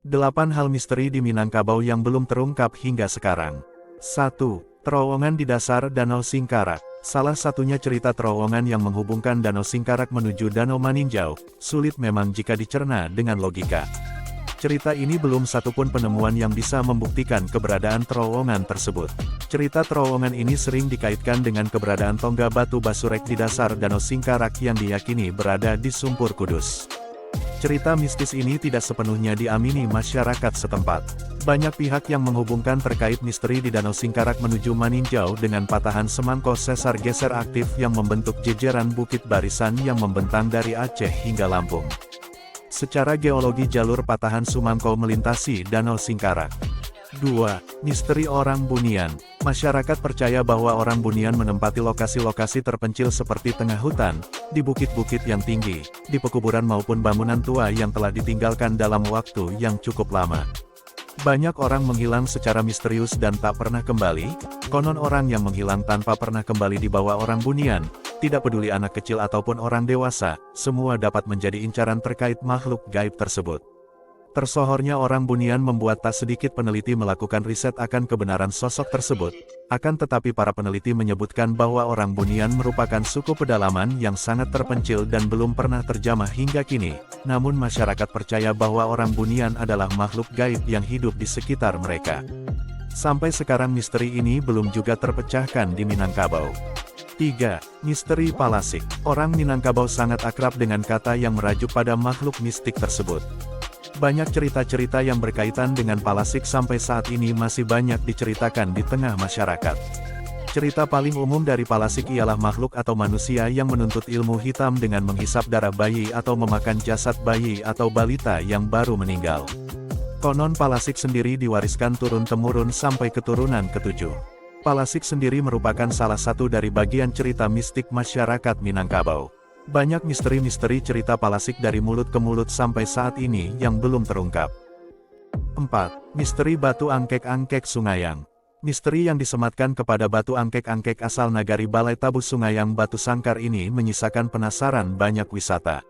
8 hal misteri di Minangkabau yang belum terungkap hingga sekarang. 1. Terowongan di dasar Danau Singkarak. Salah satunya cerita terowongan yang menghubungkan Danau Singkarak menuju Danau Maninjau, sulit memang jika dicerna dengan logika. Cerita ini belum satupun penemuan yang bisa membuktikan keberadaan terowongan tersebut. Cerita terowongan ini sering dikaitkan dengan keberadaan tonggak batu basurek di dasar Danau Singkarak yang diyakini berada di Sumpur Kudus. Cerita mistis ini tidak sepenuhnya diamini masyarakat setempat. Banyak pihak yang menghubungkan terkait misteri di Danau Singkarak menuju Maninjau dengan patahan semangko sesar geser aktif yang membentuk jejeran bukit barisan yang membentang dari Aceh hingga Lampung. Secara geologi jalur patahan Sumangko melintasi Danau Singkarak. 2. Misteri orang Bunian. Masyarakat percaya bahwa orang Bunian menempati lokasi-lokasi terpencil seperti tengah hutan, di bukit-bukit yang tinggi, di pekuburan maupun bangunan tua yang telah ditinggalkan dalam waktu yang cukup lama. Banyak orang menghilang secara misterius dan tak pernah kembali. Konon orang yang menghilang tanpa pernah kembali dibawa orang Bunian, tidak peduli anak kecil ataupun orang dewasa, semua dapat menjadi incaran terkait makhluk gaib tersebut. Tersohornya orang Bunian membuat tak sedikit peneliti melakukan riset akan kebenaran sosok tersebut. Akan tetapi para peneliti menyebutkan bahwa orang Bunian merupakan suku pedalaman yang sangat terpencil dan belum pernah terjamah hingga kini. Namun masyarakat percaya bahwa orang Bunian adalah makhluk gaib yang hidup di sekitar mereka. Sampai sekarang misteri ini belum juga terpecahkan di Minangkabau. 3. Misteri Palasik. Orang Minangkabau sangat akrab dengan kata yang merajuk pada makhluk mistik tersebut. Banyak cerita-cerita yang berkaitan dengan Palasik sampai saat ini masih banyak diceritakan di tengah masyarakat. Cerita paling umum dari Palasik ialah makhluk atau manusia yang menuntut ilmu hitam dengan menghisap darah bayi atau memakan jasad bayi atau balita yang baru meninggal. Konon Palasik sendiri diwariskan turun-temurun sampai keturunan ketujuh. Palasik sendiri merupakan salah satu dari bagian cerita mistik masyarakat Minangkabau. Banyak misteri-misteri cerita Palasik dari mulut ke mulut sampai saat ini yang belum terungkap. 4. Misteri Batu Angkek-Angkek Sungayang. Misteri yang disematkan kepada batu angkek-angkek asal nagari Balai Tabu Sungayang Batu Sangkar ini menyisakan penasaran banyak wisata.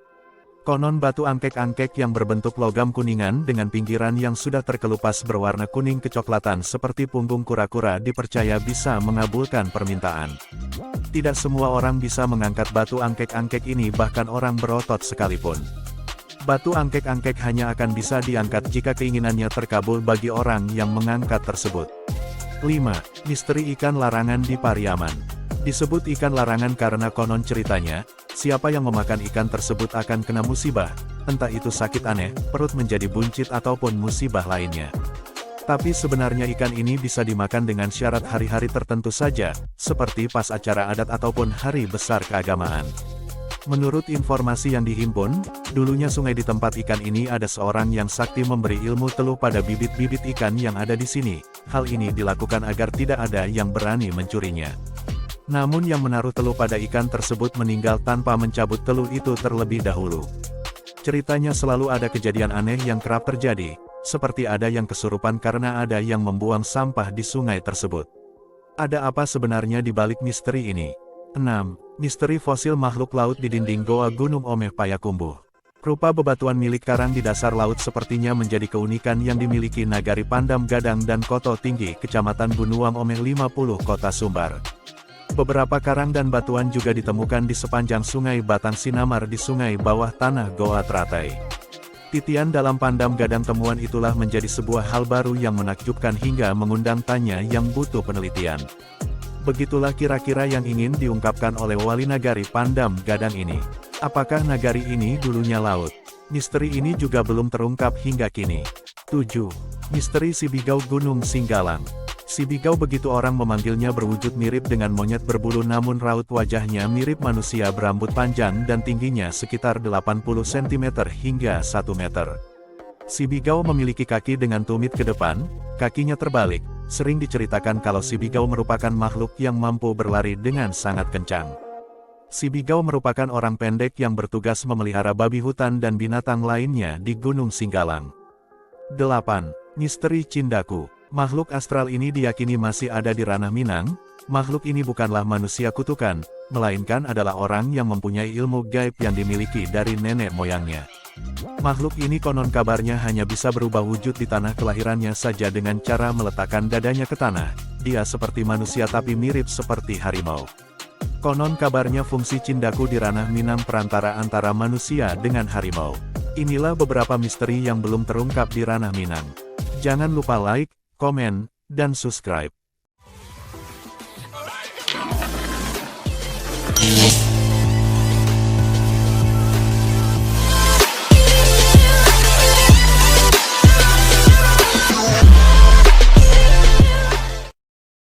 Konon batu angkek-angkek yang berbentuk logam kuningan dengan pinggiran yang sudah terkelupas berwarna kuning kecoklatan seperti punggung kura-kura dipercaya bisa mengabulkan permintaan. Tidak semua orang bisa mengangkat batu angkek-angkek ini, bahkan orang berotot sekalipun. Batu angkek-angkek hanya akan bisa diangkat jika keinginannya terkabul bagi orang yang mengangkat tersebut. 5. Misteri ikan larangan di Pariaman. Disebut ikan larangan karena konon ceritanya, siapa yang memakan ikan tersebut akan kena musibah, entah itu sakit aneh, perut menjadi buncit ataupun musibah lainnya. Tapi sebenarnya ikan ini bisa dimakan dengan syarat hari-hari tertentu saja, seperti pas acara adat ataupun hari besar keagamaan. Menurut informasi yang dihimpun, dulunya sungai di tempat ikan ini ada seorang yang sakti memberi ilmu teluh pada bibit-bibit ikan yang ada di sini. Hal ini dilakukan agar tidak ada yang berani mencurinya. Namun yang menaruh teluh pada ikan tersebut meninggal tanpa mencabut teluh itu terlebih dahulu. Ceritanya selalu ada kejadian aneh yang kerap terjadi, seperti ada yang kesurupan karena ada yang membuang sampah di sungai tersebut. Ada apa sebenarnya di balik misteri ini? 6. Misteri fosil makhluk laut di dinding Goa Gunung Omeh Payakumbuh. Rupa bebatuan milik karang di dasar laut sepertinya menjadi keunikan yang dimiliki Nagari Pandam Gadang dan Koto Tinggi, Kecamatan Bunuang Omeh 50, Kota Sumbar. Beberapa karang dan batuan juga ditemukan di sepanjang Sungai Batang Sinamar di sungai bawah tanah Goa Teratai. Titian dalam Pandam Gadang temuan itulah menjadi sebuah hal baru yang menakjubkan hingga mengundang tanya yang butuh penelitian. Begitulah kira-kira yang ingin diungkapkan oleh wali nagari Pandam Gadang ini. Apakah nagari ini dulunya laut? Misteri ini juga belum terungkap hingga kini. 7. Misteri Sibigau Gunung Singgalang. Sibigau begitu orang memanggilnya berwujud mirip dengan monyet berbulu, namun raut wajahnya mirip manusia berambut panjang dan tingginya sekitar 80 cm hingga 1 meter. Sibigau memiliki kaki dengan tumit ke depan, kakinya terbalik. Sering diceritakan kalau Sibigau merupakan makhluk yang mampu berlari dengan sangat kencang. Sibigau merupakan orang pendek yang bertugas memelihara babi hutan dan binatang lainnya di Gunung Singgalang. 8. Misteri Cindaku. Makhluk astral ini diyakini masih ada di ranah Minang. Makhluk ini bukanlah manusia kutukan, melainkan adalah orang yang mempunyai ilmu gaib yang dimiliki dari nenek moyangnya. Makhluk ini konon kabarnya hanya bisa berubah wujud di tanah kelahirannya saja dengan cara meletakkan dadanya ke tanah. Dia seperti manusia tapi mirip seperti harimau. Konon kabarnya fungsi Cindaku di ranah Minang perantara antara manusia dengan harimau. Inilah beberapa misteri yang belum terungkap di ranah Minang. Jangan lupa like, komen, dan subscribe.